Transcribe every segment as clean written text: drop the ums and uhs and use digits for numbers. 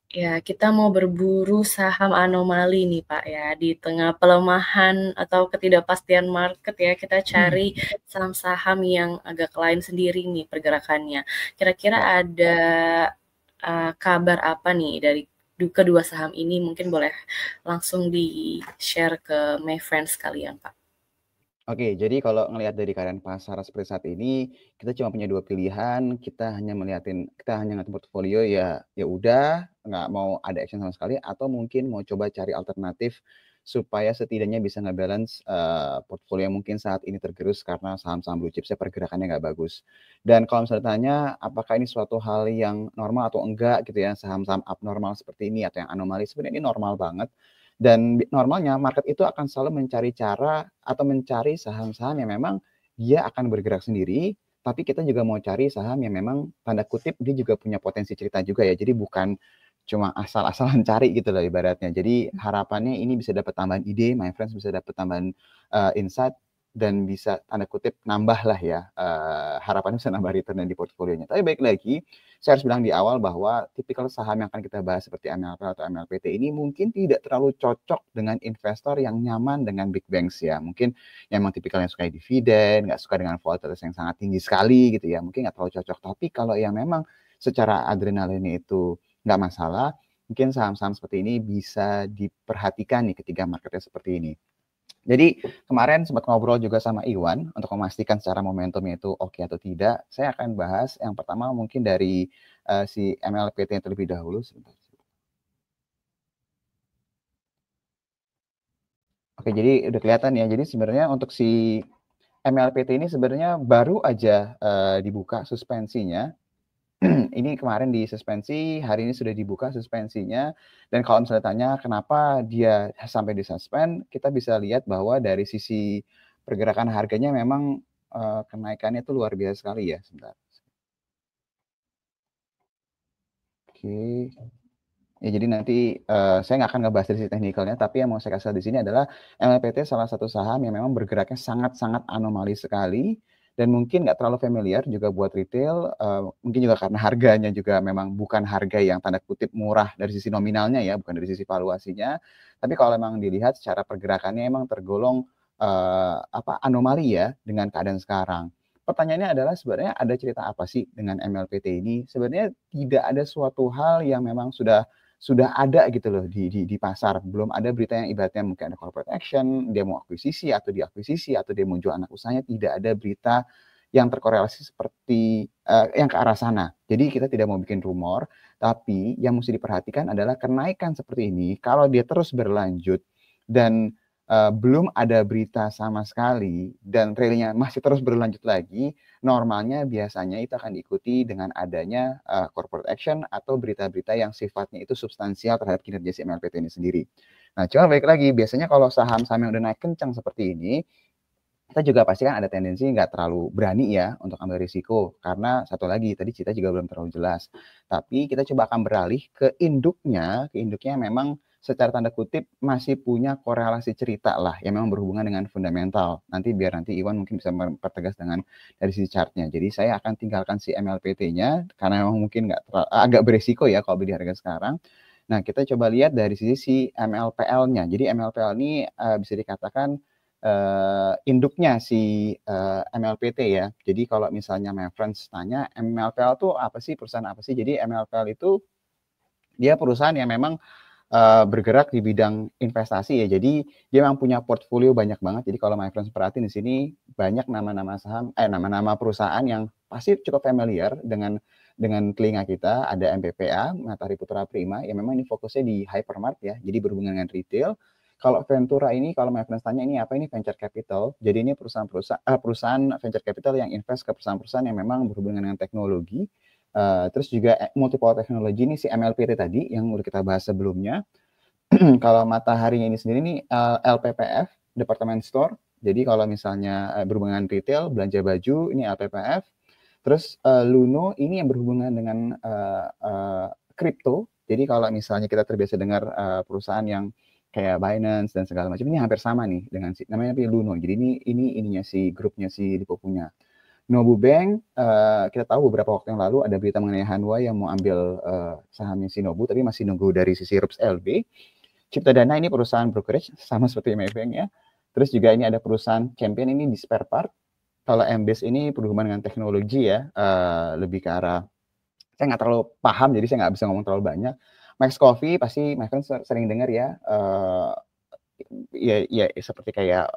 Ya, kita mau berburu saham anomali nih Pak ya, di tengah pelemahan atau ketidakpastian market ya, kita cari saham-saham yang agak lain sendiri nih pergerakannya. Kira-kira Ya. ada kabar apa nih dari kedua saham ini? Mungkin boleh langsung di-share ke my friends sekalian Pak. Oke, jadi kalau ngelihat dari keadaan pasar seperti saat ini, kita cuma punya 2 pilihan, kita hanya ngeliatin portofolio ya ya udah, nggak mau ada action sama sekali, atau mungkin mau coba cari alternatif supaya setidaknya bisa nge-balance, portofolio yang mungkin saat ini tergerus karena saham-saham blue chip-nya pergerakannya nggak bagus. Dan kalau misalnya ditanya apakah ini suatu hal yang normal atau enggak gitu ya, saham-saham abnormal seperti ini atau yang anomali, sebenarnya ini normal banget. Dan normalnya market itu akan selalu mencari cara atau mencari saham-saham yang memang dia akan bergerak sendiri, tapi kita juga mau cari saham yang memang tanda kutip dia juga punya potensi cerita juga ya. Jadi bukan cuma asal-asalan cari gitu loh ibaratnya. Jadi harapannya ini bisa dapat tambahan ide, my friends bisa dapat tambahan insight dan bisa tanda kutip nambah lah ya, harapannya bisa nambah return di portfolionya. Tapi baik lagi, saya harus bilang di awal bahwa tipikal saham yang akan kita bahas seperti MLP atau MLPT ini mungkin tidak terlalu cocok dengan investor yang nyaman dengan big banks ya. Mungkin yang memang tipikal yang suka dividen, nggak suka dengan volatilitas yang sangat tinggi sekali gitu ya. Mungkin nggak terlalu cocok. Tapi kalau yang memang secara adrenalin itu nggak masalah, mungkin saham-saham seperti ini bisa diperhatikan nih ketika marketnya seperti ini. Jadi kemarin sempat ngobrol juga sama Iwan untuk memastikan secara momentumnya itu oke atau tidak. Saya akan bahas yang pertama mungkin dari si MLPT terlebih dahulu. Sebentar. Oke, jadi udah kelihatan ya. Jadi sebenarnya untuk si MLPT ini sebenarnya baru aja dibuka suspensinya. Ini kemarin disuspensi, hari ini sudah dibuka suspensinya. Dan kalau misalnya tanya kenapa dia sampai disuspend, kita bisa lihat bahwa dari sisi pergerakan harganya memang kenaikannya itu luar biasa sekali ya. Sebentar. Oke. Ya, jadi nanti saya nggak akan ngebahas dari sisi teknikalnya, tapi yang mau saya kasih di sini adalah MLPT salah satu saham yang memang bergeraknya sangat-sangat anomali sekali dan mungkin nggak terlalu familiar juga buat retail, mungkin juga karena harganya juga memang bukan harga yang tanda kutip murah dari sisi nominalnya ya, bukan dari sisi valuasinya. Tapi kalau memang dilihat secara pergerakannya emang tergolong anomali ya dengan keadaan sekarang. Pertanyaannya adalah sebenarnya ada cerita apa sih dengan MLPT ini? Sebenarnya tidak ada suatu hal yang memang sudah ada gitu loh di pasar. Belum ada berita yang ibaratnya mungkin ada corporate action, dia mau akuisisi atau diakuisisi atau dia mau jual anak usahanya, tidak ada berita yang terkorelasi seperti yang ke arah sana. Jadi kita tidak mau bikin rumor, tapi yang mesti diperhatikan adalah kenaikan seperti ini kalau dia terus berlanjut dan belum ada berita sama sekali dan trailnya masih terus berlanjut lagi, normalnya biasanya itu akan diikuti dengan adanya corporate action atau berita-berita yang sifatnya itu substansial terhadap kinerja si MLPT ini sendiri. Nah, cuma baik lagi, biasanya kalau saham-saham yang udah naik kencang seperti ini, kita juga pasti kan ada tendensi nggak terlalu berani ya untuk ambil risiko. Karena satu lagi, tadi cerita juga belum terlalu jelas. Tapi kita coba akan beralih ke induknya yang memang secara tanda kutip masih punya korelasi cerita lah, yang memang berhubungan dengan fundamental. Nanti Iwan mungkin bisa mempertegas dengan dari sisi chartnya. Jadi saya akan tinggalkan si MLPT-nya, karena memang mungkin agak beresiko ya kalau beli harga sekarang. Nah, kita coba lihat dari sisi si MLPL-nya. Jadi MLPL ini bisa dikatakan induknya si MLPT ya. Jadi kalau misalnya my friends tanya MLPL itu apa sih, perusahaan apa sih? Jadi MLPL itu dia perusahaan yang memang bergerak di bidang investasi ya. Jadi dia memang punya portfolio banyak banget. Jadi kalau my friends perhatiin di sini banyak nama-nama perusahaan yang pasti cukup familiar dengan telinga kita. Ada MPPA, Matahari Putra Prima, yang memang ini fokusnya di hypermart ya. Jadi berhubungan dengan retail. Kalau Ventura ini, kalau my friends tanya ini apa, ini venture capital. Jadi ini perusahaan venture capital yang invest ke perusahaan-perusahaan yang memang berhubungan dengan teknologi. Terus juga multiple technology ini si MLPT tadi yang udah kita bahas sebelumnya. Kalau mataharinya ini sendiri ini LPPF, Department Store. Jadi kalau misalnya berhubungan retail, belanja baju, ini LPPF. Terus Luno ini yang berhubungan dengan kripto. Jadi kalau misalnya kita terbiasa dengar perusahaan yang kayak Binance dan segala macam, ini hampir sama nih dengan namanya Luno. Jadi ini ininya si grupnya si Lipo punya. Nobu Bank, kita tahu beberapa waktu yang lalu ada berita mengenai Hanwha yang mau ambil sahamnya si Nobu, tapi masih nunggu dari sisi RUPS LB. Cipta Dana ini perusahaan brokerage, sama seperti Maybank ya. Terus juga ini ada perusahaan Champion ini di spare part. Kalau Embase ini berhubungan dengan teknologi ya, lebih ke arah, saya nggak terlalu paham, jadi saya nggak bisa ngomong terlalu banyak. Max Coffee pasti Mas sering dengar ya, ya seperti kayak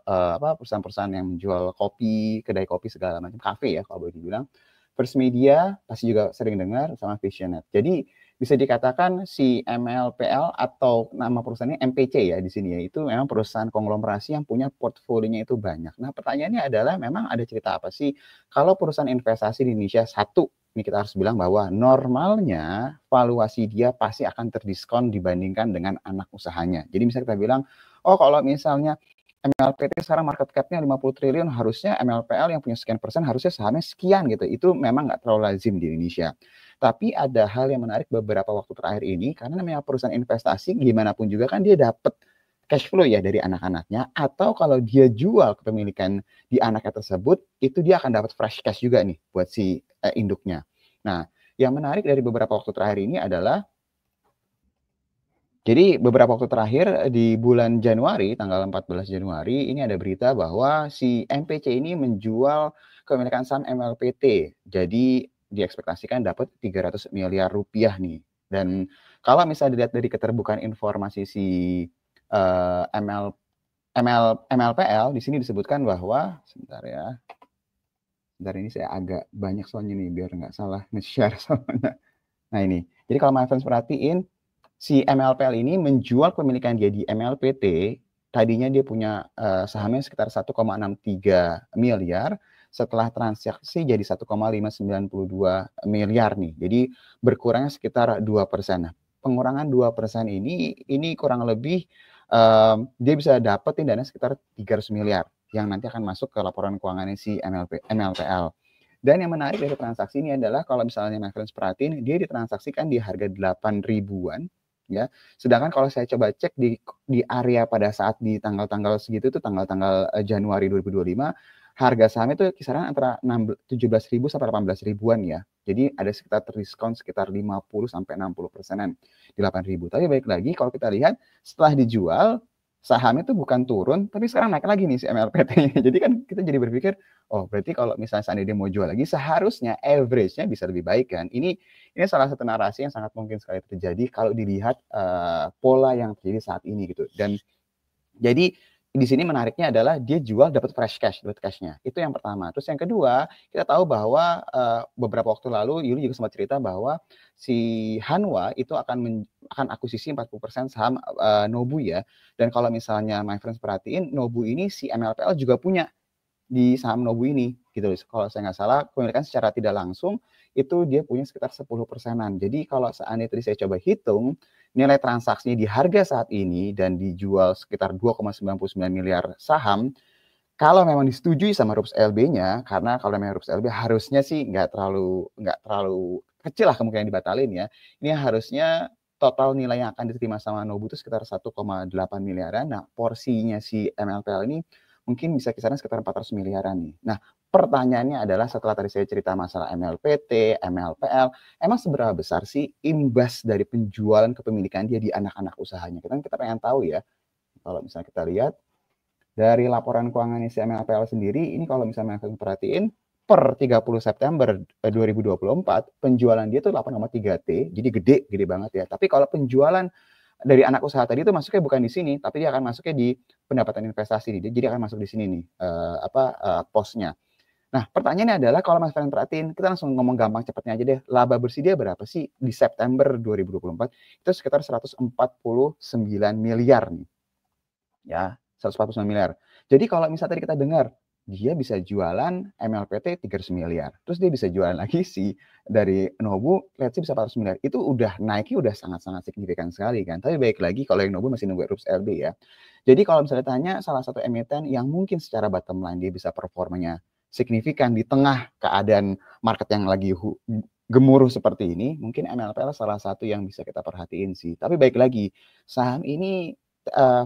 perusahaan-perusahaan yang menjual kopi, kedai kopi segala macam, kafe ya kalau boleh dibilang. First Media pasti juga sering dengar, sama Visionet. Jadi bisa dikatakan si MLPL atau nama perusahaannya MPC ya di sini ya, itu memang perusahaan konglomerasi yang punya portfolionya itu banyak. Nah pertanyaannya adalah memang ada cerita apa sih kalau perusahaan investasi di Indonesia satu, ini kita harus bilang bahwa normalnya valuasi dia pasti akan terdiskon dibandingkan dengan anak usahanya. Jadi misalnya kita bilang, oh kalau misalnya MLPT sekarang market cap-nya 50 triliun, harusnya MLPL yang punya sekian persen harusnya sahamnya sekian gitu. Itu memang nggak terlalu lazim di Indonesia. Tapi ada hal yang menarik beberapa waktu terakhir ini, karena namanya perusahaan investasi, gimana pun juga kan dia dapat cash flow ya dari anak-anaknya, atau kalau dia jual kepemilikan di anaknya tersebut, itu dia akan dapat fresh cash juga nih buat si induknya. Nah, yang menarik dari beberapa waktu terakhir ini adalah, jadi beberapa waktu terakhir di bulan Januari, tanggal 14 Januari, ini ada berita bahwa si MPC ini menjual kepemilikan saham MLPT. Jadi diekspektasikan dapat 300 miliar rupiah nih. Dan kalau misalnya dilihat dari keterbukaan informasi si MLPL, di sini disebutkan bahwa, sebentar ya, sebentar ini saya agak banyak soalnya nih, biar nggak salah nge-share soalnya. Nah ini, jadi kalau my friends perhatiin, si MLPL ini menjual kepemilikan dia di MLPT, tadinya dia punya sahamnya sekitar 1,63 miliar, setelah transaksi jadi 1,592 miliar nih. Jadi berkurangnya sekitar 2%. Nah, pengurangan 2% ini kurang lebih dia bisa dapetin dana sekitar 300 miliar yang nanti akan masuk ke laporan keuangannya si MLPL. Dan yang menarik dari transaksi ini adalah kalau misalnya my friends perhatiin, dia ditransaksikan di harga 8 ribuan ya. Sedangkan kalau saya coba cek di area pada saat di tanggal-tanggal segitu tuh, tanggal-tanggal Januari 2025, harga saham itu kisaran antara 17.000 sampai 18 ribuan ya. Jadi ada sekitar terdiskon sekitar 50 sampai 60%-an di 8.000. Tapi baik lagi kalau kita lihat setelah dijual, sahamnya itu bukan turun, tapi sekarang naik lagi nih si MLPT-nya. Jadi kan kita jadi berpikir, oh berarti kalau misalnya seandainya dia mau jual lagi, seharusnya average-nya bisa lebih baik kan. Ini salah satu narasi yang sangat mungkin sekali terjadi kalau dilihat pola yang terjadi saat ini gitu. Dan jadi di sini menariknya adalah dia jual dapat fresh cash, dapat cash-nya. Itu yang pertama. Terus yang kedua, kita tahu bahwa beberapa waktu lalu Yuli juga sempat cerita bahwa si Hanwha itu akan akuisisi 40% saham Nobu ya. Dan kalau misalnya my friends perhatiin, Nobu ini si MLPL juga punya di saham Nobu ini gitu. Kalau saya nggak salah, kepemilikan secara tidak langsung itu dia punya sekitar 10%-an. Jadi kalau seandainya tadi saya coba hitung nilai transaksinya di harga saat ini dan dijual sekitar 2,99 miliar saham, kalau memang disetujui sama RUPS LB-nya, karena kalau memang RUPS LB harusnya sih nggak terlalu kecil lah kemungkinan dibatalin ya. Ini harusnya total nilai yang akan diterima sama Nobu itu sekitar 1,8 miliaran. Nah, porsinya si MLPL ini mungkin bisa kisaran sekitar 400 miliaran nih. Nah, pertanyaannya adalah setelah tadi saya cerita masalah MLPT, MLPL, emang seberapa besar sih imbas dari penjualan kepemilikan dia di anak-anak usahanya? Kita pengen tahu ya. Kalau misalnya kita lihat dari laporan keuangan si MLPL sendiri, ini kalau misalnya kalian perhatiin, per 30 September 2024, penjualan dia tuh 8,3 T, jadi gede banget ya. Tapi kalau penjualan dari anak usaha tadi itu masuknya bukan di sini, tapi dia akan masuknya di pendapatan investasi. Jadi akan masuk di sini nih, posnya. Nah, pertanyaannya adalah kalau Mas kalian perhatiin, kita langsung ngomong gampang cepatnya aja deh. Laba bersih dia berapa sih di September 2024? Itu sekitar 149 miliar nih. Ya, 149 miliar. Jadi kalau misalnya tadi kita dengar, dia bisa jualan MLPT 300 miliar. Terus dia bisa jualan lagi si dari Nobu, let's say bisa 400 miliar. Itu udah naiknya udah sangat-sangat signifikan sekali kan. Tapi baik lagi kalau yang Nobu masih nunggu RUPS LB ya. Jadi kalau misalnya tanya salah satu emiten yang mungkin secara bottom line dia bisa performanya signifikan di tengah keadaan market yang lagi gemuruh seperti ini, mungkin MLPL salah satu yang bisa kita perhatiin sih. Tapi baik lagi, saham ini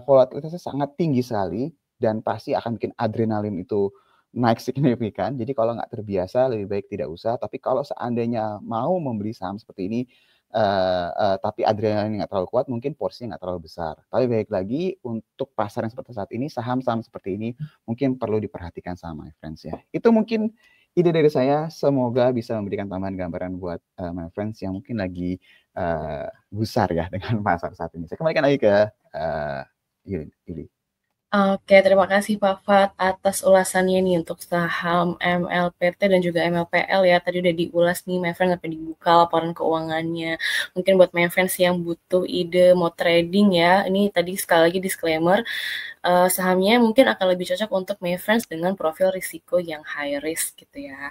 volatilitasnya sangat tinggi sekali dan pasti akan bikin adrenalin itu naik signifikan. Jadi kalau nggak terbiasa lebih baik tidak usah. Tapi kalau seandainya mau membeli saham seperti ini, tapi adrenalin nggak terlalu kuat, mungkin porsinya nggak terlalu besar. Tapi baik lagi untuk pasar yang seperti saat ini, saham-saham seperti ini mungkin perlu diperhatikan sama my friends ya. Itu mungkin ide dari saya. Semoga bisa memberikan tambahan gambaran buat my friends yang mungkin lagi gusar ya dengan pasar saat ini. Saya kembalikan lagi ke Ili. Oke, terima kasih Pak Fat atas ulasannya nih untuk saham MLPT dan juga MLPL ya. Tadi udah diulas nih, my friend, sampai dibuka laporan keuangannya. Mungkin buat my friends yang butuh ide mau trading ya, ini tadi sekali lagi disclaimer, sahamnya mungkin akan lebih cocok untuk my friends dengan profil risiko yang high risk gitu ya.